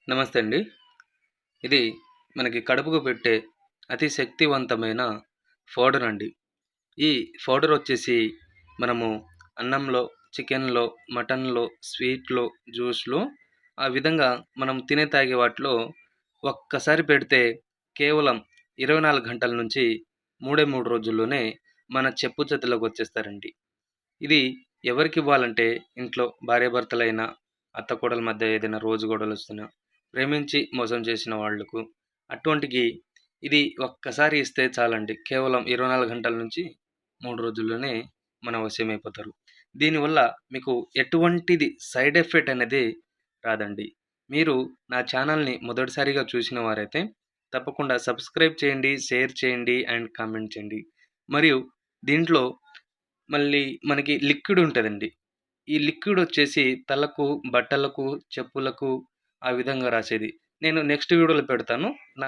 నమస్తే అండి. ఇది మనకి కడుపుకు పెట్టే అతి శక్తివంతమైన పౌడర్ అండి. ఈ పౌడర్ వచ్చేసి మనము అన్నంలో, చికెన్‌లో, మటన్‌లో, స్వీట్‌లో, జ్యూస్‌లో ఆ విధంగా మనం తినే, తాగే వాటిలో ఒక్కసారి పెడితే కేవలం 24 గంటల నుంచి 3 రోజుల్లోనే మన చెప్పు చేతుల్లోకి వచ్చేస్తారండి. ఇది ఎవరికివ్వాలంటే ఇంట్లో భార్యాభర్తలైనా, అత్త కోడళ్ళ మధ్య ఏదైనా రోజు గొడవలొస్తున్నా, ప్రేమించి మోసం చేసిన వాళ్ళకు అటువంటికి ఇది ఒక్కసారి ఇస్తే చాలండి. కేవలం 24 గంటల నుంచి 3 రోజుల్లోనే మన వశమైపోతారు. దీనివల్ల మీకు ఎటువంటిది సైడ్ ఎఫెక్ట్ అనేది రాదండి. మీరు నా ఛానల్‌ని మొదటిసారిగా చూసిన వారైతే తప్పకుండా సబ్స్క్రైబ్ చేయండి, షేర్ చేయండి అండ్ కామెంట్ చేయండి. మరియు దీంట్లో మళ్ళీ మనకి లిక్విడ్ ఉంటదండి. ఈ లిక్విడ్ వచ్చేసి తలకు, బట్టలకు, చెప్పులకు ఆ విధంగా రాసేది. నేను నెక్స్ట్ వీడియోలో పెడతాను. నా